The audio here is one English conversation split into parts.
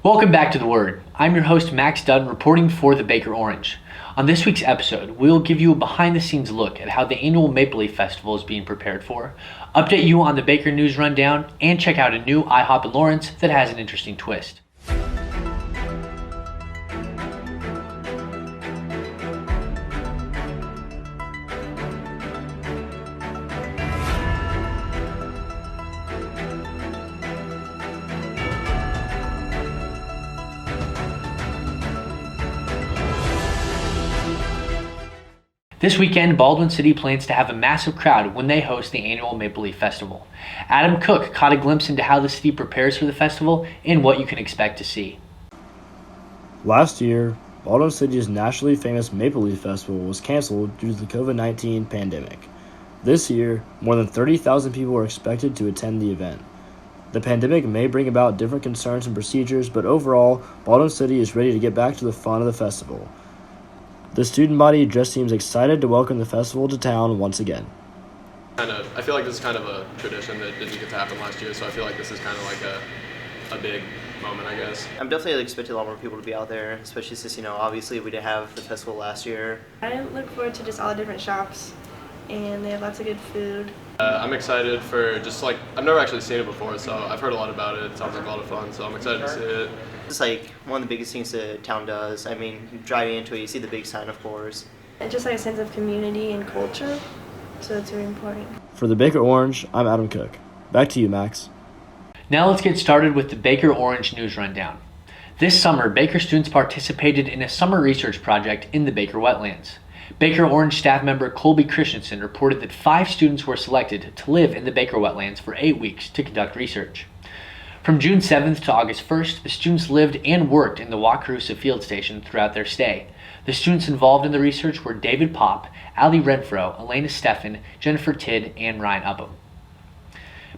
Welcome back to The Word. I'm your host, Max Dutton, reporting for the Baker Orange. On this week's episode, we'll give you a behind-the-scenes look at how the annual Maple Leaf Festival is being prepared for, update you on the Baker News Rundown, and check out a new IHOP in Lawrence that has an interesting twist. This weekend, Baldwin City plans to have a massive crowd when they host the annual Maple Leaf Festival. Adam Cook caught a glimpse into how the city prepares for the festival and what you can expect to see. Last year, Baldwin City's nationally famous Maple Leaf Festival was canceled due to the COVID-19 pandemic. This year, more than 30,000 people are expected to attend the event. The pandemic may bring about different concerns and procedures, but overall, Baldwin City is ready to get back to the fun of the festival. The student body just seems excited to welcome the festival to town once again. I feel like this is kind of a tradition that didn't get to happen last year, so I feel like this is kind of like a big moment, I guess. I'm definitely expecting a lot more people to be out there, especially since, obviously we didn't have the festival last year. I look forward to just all the different shops, and they have lots of good food. I'm excited for I've never actually seen it before, so I've heard a lot about it. It sounds like a lot of fun, so I'm excited to see it. It's like one of the biggest things the town does. Driving into it, you see the big sign, of course. It's just like a sense of community and culture, so it's very important. For the Baker Orange, I'm Adam Cook. Back to you, Max. Now let's get started with the Baker Orange News Rundown. This summer, Baker students participated in a summer research project in the Baker wetlands. Baker Orange staff member Colby Christensen reported that 5 students were selected to live in the Baker wetlands for 8 weeks to conduct research. From June 7th to August 1st, the students lived and worked in the Wakarusa field station throughout their stay. The students involved in the research were David Popp, Ali Renfro, Elena Steffen, Jennifer Tidd, and Ryan Upham.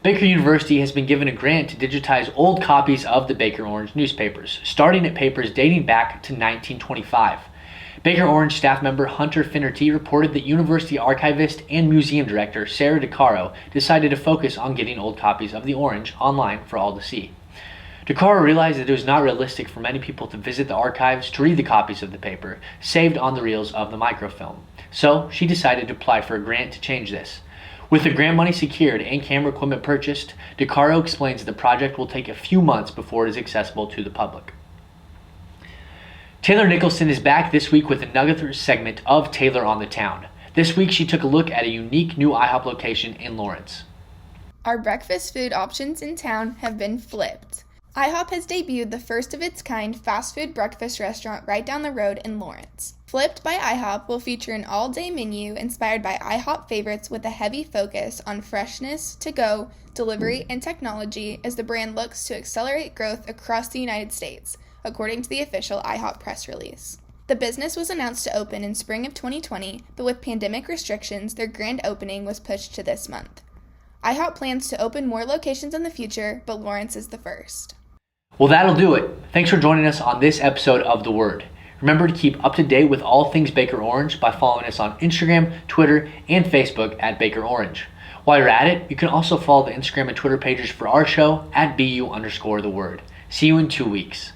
Baker University has been given a grant to digitize old copies of the Baker Orange newspapers, starting at papers dating back to 1925. Baker Orange staff member Hunter Finnerty reported that university archivist and museum director Sarah DeCaro decided to focus on getting old copies of the Orange online for all to see. DeCaro realized that it was not realistic for many people to visit the archives to read the copies of the paper, saved on the reels of the microfilm. So she decided to apply for a grant to change this. With the grant money secured and camera equipment purchased, DeCaro explains that the project will take a few months before it is accessible to the public. Taylor Nicholson is back this week with another segment of Taylor on the Town. This week she took a look at a unique new IHOP location in Lawrence. Our breakfast food options in town have been flipped. IHOP has debuted the first of its kind fast food breakfast restaurant right down the road in Lawrence. Flipped by IHOP will feature an all-day menu inspired by IHOP favorites with a heavy focus on freshness, to-go, delivery, and technology as the brand looks to accelerate growth across the United States, according to the official IHOP press release. The business was announced to open in spring of 2020, but with pandemic restrictions, their grand opening was pushed to this month. IHOP plans to open more locations in the future, but Lawrence is the first. Well, that'll do it. Thanks for joining us on this episode of The Word. Remember to keep up to date with all things Baker Orange by following us on Instagram, Twitter, and Facebook at Baker Orange. While you're at it, you can also follow the Instagram and Twitter pages for our show at BU_The Word. See you in 2 weeks.